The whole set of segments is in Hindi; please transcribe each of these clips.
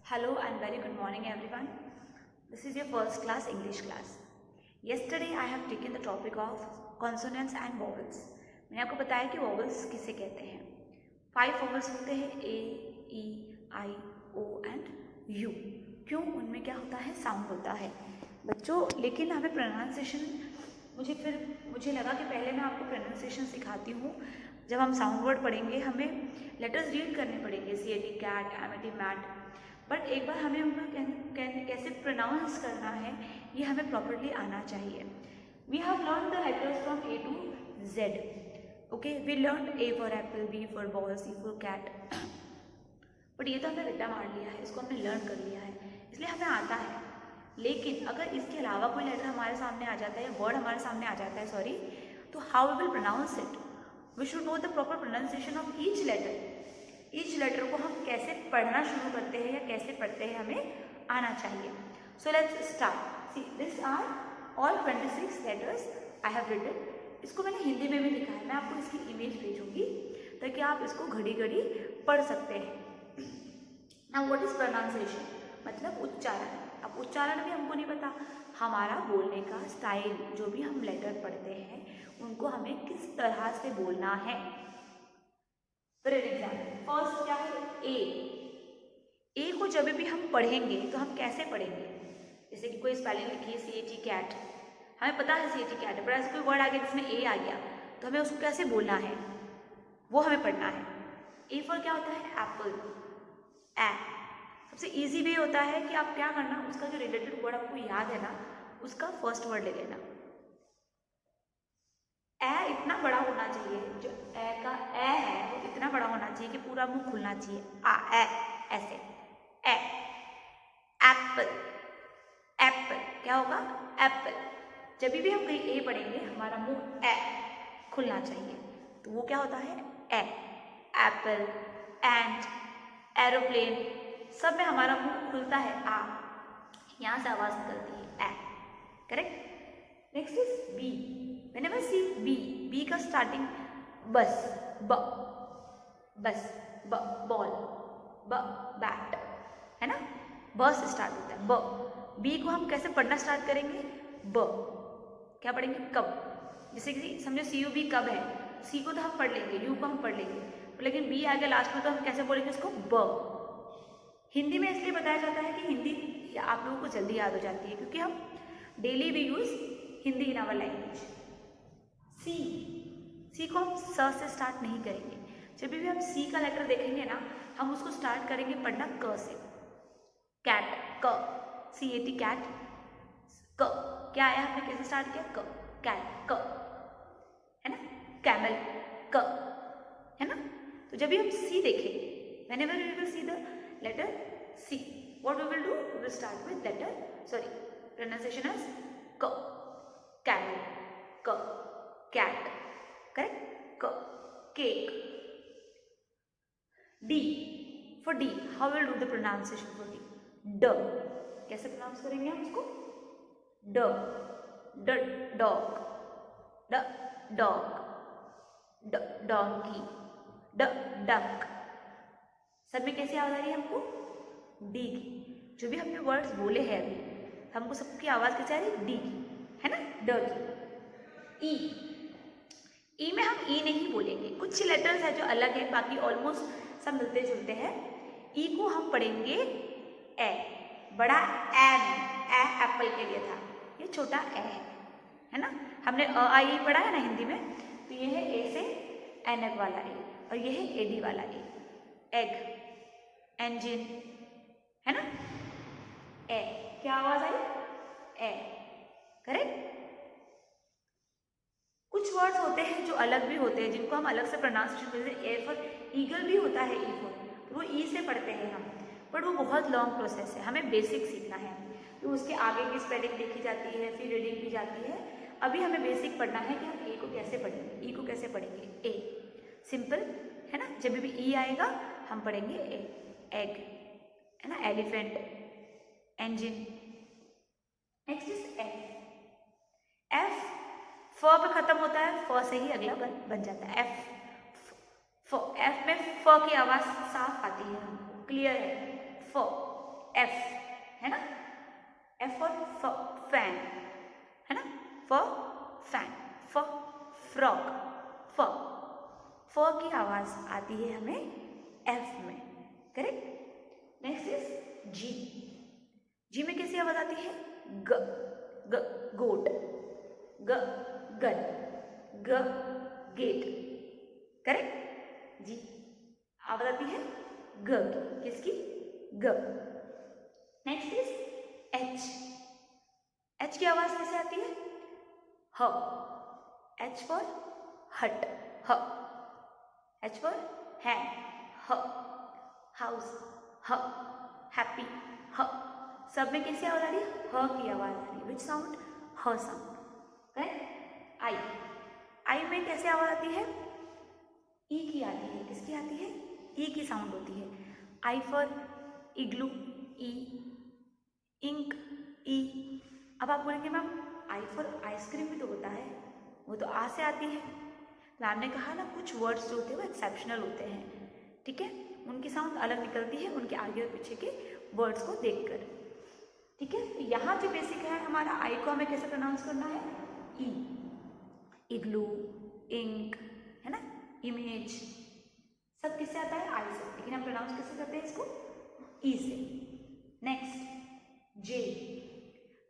Hello and very good morning everyone. This is your first class English class. Yesterday I have taken the topic of consonants and vowels. मैंने आपको बताया कि vowels किसे कहते हैं. 5 vowels होते हैं A, E, I, O and U. क्यों? उनमें क्या होता है? साउंड होता है बच्चों. लेकिन हमें प्रोनाउंसिएशन मुझे लगा कि पहले मैं आपको प्रोनाउंसिएशन सिखाती हूँ. जब हम साउंड वर्ड पढ़ेंगे हमें लेटर्स रीड करने पड़ेंगे, CAT, cat, MAT, mat. But एक बार हमें उनका कैसे प्रोनाउंस करना है ये हमें प्रॉपरली आना चाहिए. We have learn the letters from A to Z. Okay, we learn A for apple, B for ball, C for cat. But ये तो हमने रट्टा मार लिया है, इसको हमने लर्न कर लिया है, इसलिए हमें आता है. लेकिन अगर इसके अलावा कोई लेटर हमारे सामने आ जाता है, वर्ड हमारे सामने आ जाता है, सॉरी, तो how we will pronounce it. We should know the proper pronunciation of each letter. Each letter को हम कैसे पढ़ना शुरू करते हैं या कैसे पढ़ते हैं हमें आना चाहिए. So let's start. See, this are all 26 letters I have written. इसको मैंने हिंदी में भी लिखा है, मैं आपको इसकी इमेज भेजूंगी ताकि आप इसको घड़ी घड़ी पढ़ सकते हैं. Now what is pronunciation? मतलब उच्चारण. अब उच्चारण भी हमको नहीं पता, हमारा बोलने का स्टाइल, जो भी हम लेटर पढ़ते हैं उनको हमें किस तरह से बोलना है. फॉर एग्जाम्पल, फर्स्ट क्या है? ए. ए को जब भी हम पढ़ेंगे तो हम कैसे पढ़ेंगे? जैसे कि कोई स्पेलिंग लिखी है CAT, कैट, हमें पता है CAT कैट है, पर ऐसा कोई वर्ड आ गया जिसमें A आ गया तो हमें उसको कैसे बोलना है वो हमें पढ़ना है. ए फॉर क्या होता है? एप्पल. ए. सबसे इजी वे होता है कि आप क्या करना, उसका जो रिलेटेड वर्ड आपको याद है ना, उसका फर्स्ट वर्ड ले लेना. ए इतना बड़ा होना चाहिए, जो ए का ए है वो इतना बड़ा होना चाहिए कि पूरा मुंह खुलना चाहिए. आ, ए, ऐसे. ए. एप्पल. एप्पल क्या होगा? एप्पल. जब भी हम कहीं ए पढ़ेंगे हमारा मुंह ए खुलना चाहिए, तो वो क्या होता है? ए. एप्पल, एंड, एरोप्लेन, सब में हमारा मुंह खुलता है. आ, यहाँ से आवाज निकलती है A. Correct. Next is B. Whenever see B का स्टार्टिंग बस, ब, बस, ब, बॉल, ब, बैट, है ना, ब से स्टार्ट होता है. ब. बी को हम कैसे पढ़ना स्टार्ट करेंगे? ब. क्या पढ़ेंगे? कब. जैसे कि समझो CUB कब है, सी को तो हम पढ़ लेंगे, यू को हम पढ़ लेंगे, लेकिन बी आ गया लास्ट में तो हम कैसे बोलेंगे उसको? ब. हिंदी में इसलिए बताया जाता है कि हिंदी आप लोगों को जल्दी याद हो जाती है क्योंकि हम daily we use Hindi in our language. C. C को हम स से स्टार्ट नहीं करेंगे. जब भी हम सी का लेटर देखेंगे ना, हम उसको स्टार्ट करेंगे पढ़ना क से. कैट, क, CAT कैट. क क्या आया, हमने कैसे स्टार्ट किया? क. कैट, क, है ना. कैमल, क, है ना. तो जब भी हम सी देखेंगे, whenever we will see the letter C, what we will do? We will start with letter, sorry, pronunciation as क. कैमल, क. Cat, correct. क. Cake. D. For D, how will do the pronunciation for D? ड. कैसे प्रोनाउंस करेंगे हम उसको? ड. ड, डॉग. ड, डॉग. ड, डॉन्की. ड, डक. सब में कैसी आवाज आ रही है हमको? डी की. जो भी हमने वर्ड्स बोले हैं अभी, हमको सबकी आवाज कैसे आ रही है? डी की, है ना. ड की. ई. ई में हम ई नहीं बोलेंगे, कुछ लेटर्स है जो अलग है, बाकी ऑलमोस्ट सब मिलते जुलते हैं. ई को हम पढ़ेंगे ए. बड़ा ए नहीं, ए एप्पल के लिए था, ये छोटा ए है ना. हमने अ आई ई पढ़ा है ना हिंदी में, तो ये है ए से एनक वाला ए, और ये है एडी वाला ए. एग, इंजन, है ना. ए. क्या आवाज आई? ए. करेक्ट. कुछ वर्ड्स होते हैं जो अलग भी होते हैं, जिनको हम अलग से प्रोनाउंसिएशन करते हैं. ए फॉर ईगल भी होता है, ई फॉर, तो वो ई से पढ़ते हैं हम, बट वो बहुत लॉन्ग प्रोसेस है, हमें बेसिक सीखना है. तो उसके आगे की स्पेलिंग देखी जाती है, फिर रीडिंग भी जाती है. अभी हमें बेसिक पढ़ना है कि हम ए को कैसे पढ़ेंगे, ई को कैसे पढ़ेंगे. ए सिंपल है ना. जब भी ई आएगा हम पढ़ेंगे ए. एग, है ना. Elephant, engine. Next is F. F फ पे खत्म होता है, फ से ही अगला बन जाता है. एफ. एफ में फ की आवाज साफ आती है हमको, क्लियर है. फ. एफ, है ना, एफ फॉर फैन, है ना, फॉर फैन, फॉर फ्रॉक, फ की आवाज आती है हमें एफ में, करेक्ट। नेक्स्ट इज जी, जी में कैसी आवाज आती है, ग, ग गोट, ग गन, ग गेट, करेक्ट। जी आवाज आती है ग की, किसकी, ग। नेक्स्ट इज एच, एच की आवाज कैसे आती है, ह, एच फॉर हट, ह, एच फॉर हैंड, ह, हाउस, ह, हैप्पी, ह। सब में कैसी आवाज आ रही है, ह की आवाज आ रही है, विच साउंड, ह साउंड, करेक्ट। आई, आई में कैसे आवाज आती है, ई की आती है, किसकी आती है, ई की साउंड होती है। I for igloo, E, ink, ई। अब आप बोलेंगे मैम आई फॉर आइसक्रीम भी तो होता है, वो तो आ से आती है। मैम ने कहा ना कुछ वर्ड्स जो होते हैं वो एक्सेप्शनल होते हैं, ठीक है, उनकी साउंड अलग निकलती है उनके आगे और पीछे के वर्ड्स को देखकर, ठीक है। तो यहाँ जो बेसिक है हमारा आई को हमें कैसे प्रोनाउंस करना है, ई, इग्लू, इंक, है ना, इमेज, सब किससे आता है, आई से, लेकिन हम प्रोनाउंस कैसे करते हैं इसको, ई से। नेक्स्ट जे,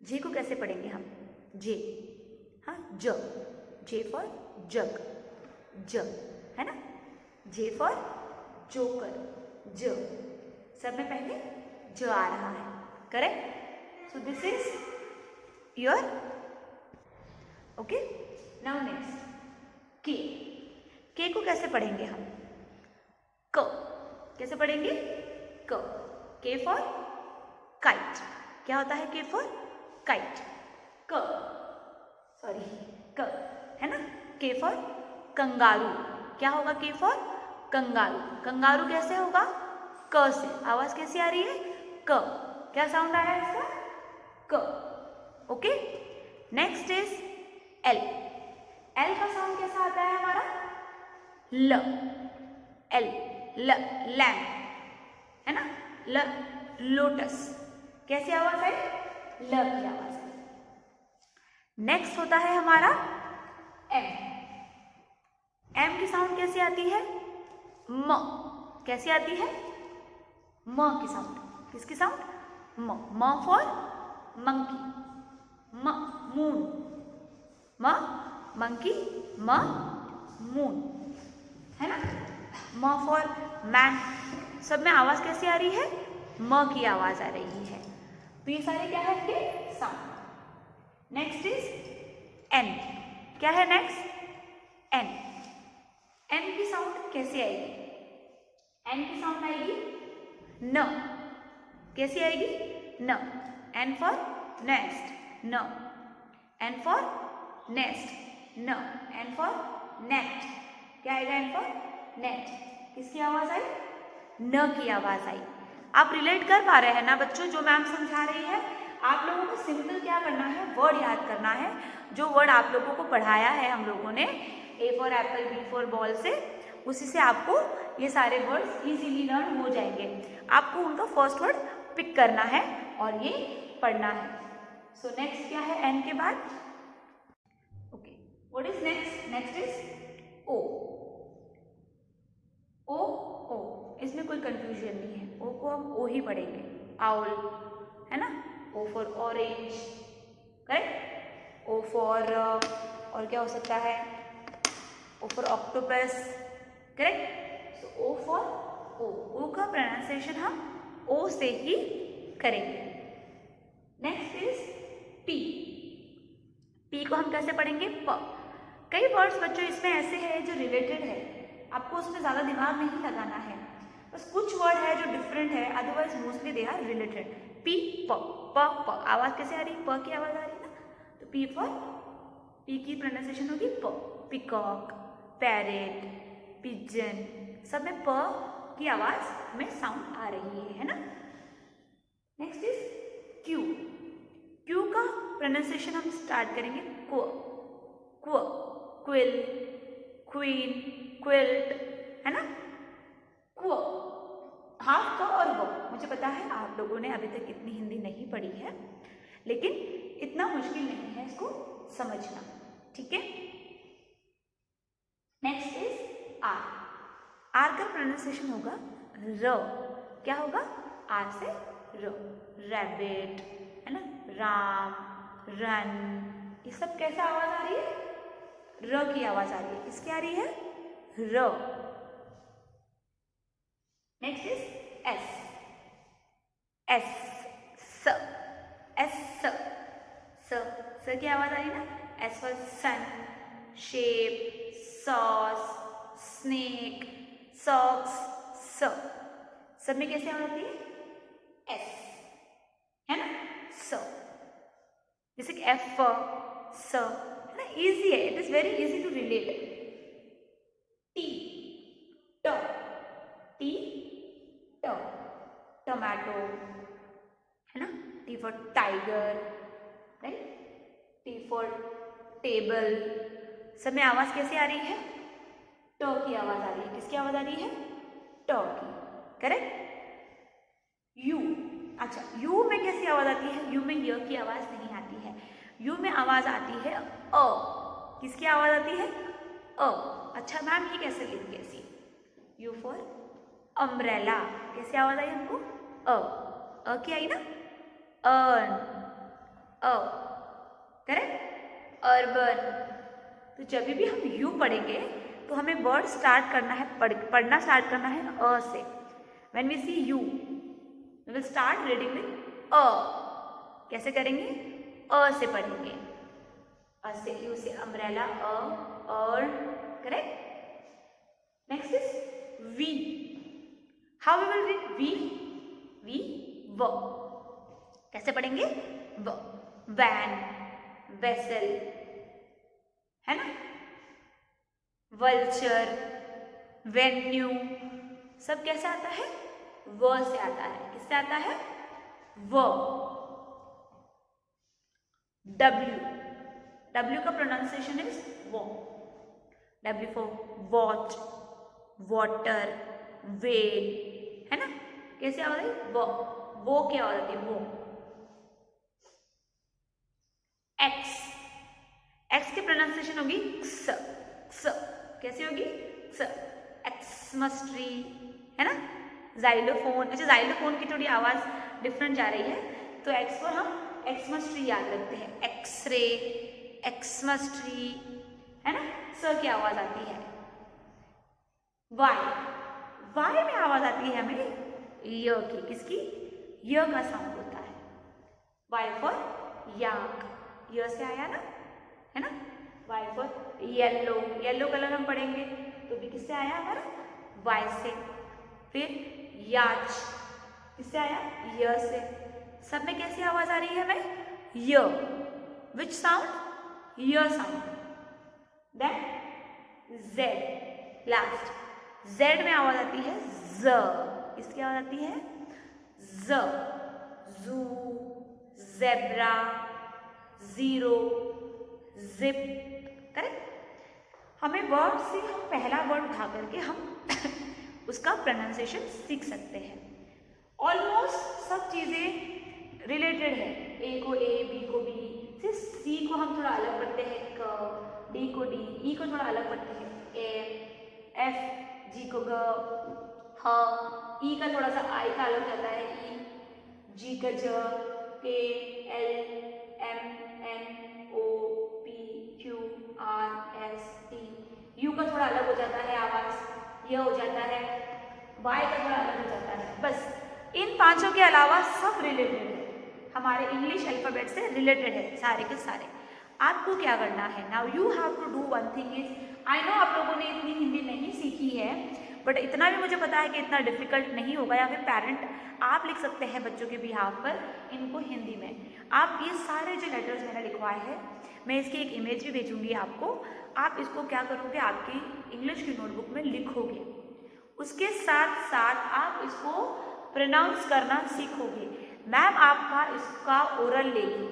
जे को कैसे पढ़ेंगे हम, जे, हाँ ज, जे फॉर जग, ज, है ना, जे फॉर जोकर, ज, सब में पहले ज आ रहा है, correct. So this is your, okay. Now next के, के को कैसे पढ़ेंगे हम, क, कैसे पढ़ेंगे, क, के फॉर काइट, क्या होता है के फॉर काइट, क, सॉरी क, है ना, के फॉर कंगारू, क्या होगा के फॉर कंगारू, कंगारू कैसे होगा, क से, आवाज कैसी आ रही है, क, क्या साउंड आ रहा है इसका, क, okay. Next is L, L का साउंड कैसा आता है हमारा, ल, एल, ल, लैम्प, है ना, ल, लोटस, कैसी आवाज है, ल की आवाज है। नेक्स्ट होता है हमारा एम, एम की साउंड कैसी आती है, म, कैसी आती है, म की साउंड, किसकी साउंड, म, म फॉर मंकी, म, मून, म, मंकी, म, मून, है ना, म फॉर मैन, सब में आवाज कैसी आ रही है, म की आवाज आ रही है। तो ये सारे क्या है इनके साउंड। नेक्स्ट इज एन, क्या है नेक्स्ट, एन, एन की साउंड कैसे आएगी, एन की साउंड आएगी न, कैसी आएगी, न, एन फॉर नेस्ट, न, एन फॉर नेस्ट, न, एन फॉर नेट, क्या आएगा, एन फॉर नेट, किसकी आवाज आई, न की आवाज आई। आप रिलेट कर पा रहे हैं ना बच्चों, जो मैम समझा रही है, आप लोगों को सिंपल क्या करना है, वर्ड याद करना है, जो वर्ड आप लोगों को पढ़ाया है हम लोगों ने, A for apple, B for ball से, उसी से आपको ये सारे वर्ड्स इजीली लर्न हो जाएंगे। आपको उनका फर्स्ट वर्ड पिक करना है और ये पढ़ना है। सो नेक्स्ट क्या है एन के बाद, okay, what is next, next is O, O, O, इसमें कोई कंफ्यूजन नहीं है, ओ को हम ओ ही पढ़ेंगे, आउल, है ना, O for orange, correct, O for और क्या हो सकता है, O for octopus, correct. So O for O, O का प्रोनाउंसिएशन हम ओ से ही करेंगे। नेक्स्ट इज पी, पी को हम कैसे पढ़ेंगे, प। कई वर्ड्स बच्चों इसमें ऐसे हैं जो रिलेटेड है, आपको उसमें ज़्यादा दिमाग नहीं लगाना है, बस कुछ वर्ड है जो डिफरेंट है, otherwise mostly they are related. P, प, प, प, आवाज़ कैसे आ रही है, प की आवाज़ आ रही है ना, तो पी फॉर, पी की प्रोनाउंसिएशन होगी प, पिकॉक, पैरेट, पिजन, सब में प की आवाज़ में साउंड आ रही है ना। नेक्स्ट इज क्यू, क्यू का प्रोनाउंसिएशन हम स्टार्ट करेंगे क्व, क्व, क्विल, क्वीन, क्विल्ट, है ना, क्व, हाफ क और व, मुझे पता है आप लोगों ने अभी तक इतनी हिंदी नहीं पढ़ी है, लेकिन इतना मुश्किल नहीं है इसको समझना, ठीक है। Next is R. आर का प्रोनाउंसिएशन होगा र। क्या होगा? आर से र। रैबिट, है ना, राम, रन, ये सब कैसे आवाज आ रही है? र की आवाज आ रही है। किसकी आ रही है? र। Next is S. एस, स, एस, स, स की आवाज आ रही है ना। S for sun, shape, sauce, snake, socks, स। सब में कैसे आवाज आती है? एस, है ना, स। जैसे कि एफ फॉर स, है ना, इजी है, it is very easy to relate. T, ट, टी, ट, टोमेटो, है ना। T for tiger, right. T for table. सब में आवाज कैसे आ रही है? ट की आवाज आ रही है। किसकी आवाज आ रही है? ट की, करेक्ट। यू, अच्छा, यू में कैसी आवाज आती है? यू में य की आवाज नहीं आती है। यू में आवाज आती है अ। किसकी आवाज आती है? अ। अच्छा मैम, ये कैसे लिख कैसी? You for umbrella. कैसी आवाज आई हमको? अ की आई ना। अर्न, अ, करेक्ट। अर्बन। तो जब भी हम यू पढ़ेंगे तो हमें वर्ड स्टार्ट करना है, पढ़ना स्टार्ट करना है अ से। When we see U we will start reading with अ। कैसे करेंगे? अ से पढ़ेंगे। अ से, यू से अम्ब्रेला, अ, और, correct. Next is V. How we will read V? V, व। कैसे पढ़ेंगे? व। वैन, वेसल, है ना, वल्चर, वेन्यू, सब कैसे आता है? व से आता है। किससे आता है? व। डब्ल्यू, डब्ल्यू का प्रोनाउंसिएशन इज वो। W for watch, water, well, है ना। कैसे आवाज आई? वो क्या आवाज आती है? वो। एक्स, एक्स की प्रोनाउंसिएशन होगी क्स, क्स। कैसी होगी? क्स। एक्समस ट्री, है ना। जाइलोफोन, अच्छा जाइलोफोन की थोड़ी आवाज डिफरेंट जा रही है, तो एक्स को हम एक्समस ट्री याद रखते हैं। एक्सरे, एक्समस ट्री, है ना। स की आवाज आती है। वाई, वाई में आवाज आती है हमें य की। किसकी? य का साउंड होता है। वाई फॉर याक, य से आया ना, है ना। Y for yellow, yellow colour हम पढ़ेंगे तो भी किससे आया हमारा? वाई से। फिर याच, किससे आया? य से। सब में कैसी आवाज आ रही है हमें? य। Which sound? य sound. Then Z, last. Z में आवाज आती है ज। किसकी आवाज आती है? ज। जू, जेब्रा, जीरो, जिप, करेक्ट। हमें वर्ड से हम पहला वर्ड उठा करके हम उसका प्रोनाउंसिएशन सीख सकते हैं। ऑलमोस्ट सब चीजें रिलेटेड है। ए को ए, बी को बी, सिर्फ सी को हम थोड़ा अलग पढ़ते हैं, क, डी को डी, ई को थोड़ा अलग पढ़ते हैं, ए, एफ, जी को ग, ह, ई का थोड़ा सा आई का अलग जाता है, ई, जी का ज, K, L, M, N, O, P, Q, R, S, T, U का थोड़ा अलग हो जाता है आवाज, यह हो जाता है, वाई का थोड़ा अलग हो जाता है। बस इन पांचों के अलावा सब रिलेटेड है, हमारे इंग्लिश अल्फाबेट से रिलेटेड है सारे के सारे। आपको क्या करना है? Now you have to do one thing is, I know आप लोगों ने इतनी हिंदी नहीं सीखी है, बट इतना भी मुझे पता है कि इतना डिफिकल्ट नहीं होगा, या फिर पेरेंट आप लिख सकते हैं बच्चों के बिहाफ पर इनको हिंदी में। आप ये सारे जो लेटर्स मैंने लिखवाए हैं, मैं इसकी एक इमेज भी भेजूंगी आपको। आप इसको क्या करोगे? आपकी इंग्लिश की नोटबुक में लिखोगे, उसके साथ साथ आप इसको प्रोनाउंस करना सीखोगे। मैम आपका इसका ओरल लेगी,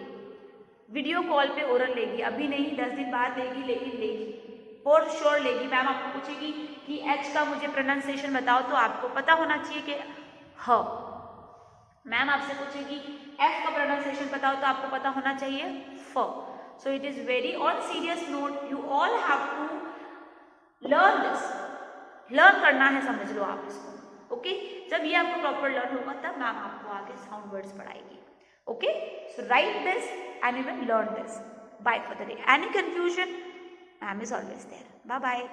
वीडियो कॉल पे ओरल लेगी, अभी नहीं 10 दिन बाद लेगी, लेकिन लेगी, फॉर श्योर लेगी। मैम आपको पूछेगी कि एच का मुझे प्रोनाउंसिएशन बताओ, तो आपको पता होना चाहिए कि ह, मैम आपसे पूछेगी एफ का प्रोनाउंसिएशन बताओ, तो आपको पता होना चाहिए फ. So it is very on serious note, you all have to learn this. Learn करना है, समझ लो आप इसको. ओके जब ये आपको प्रॉपर लर्न होगा तब मैम आपको आगे साउंड वर्ड्स पढ़ाएगी. Okay so write this and you will learn this. Bye for the day. Any confusion, ma'am is always there. Bye bye.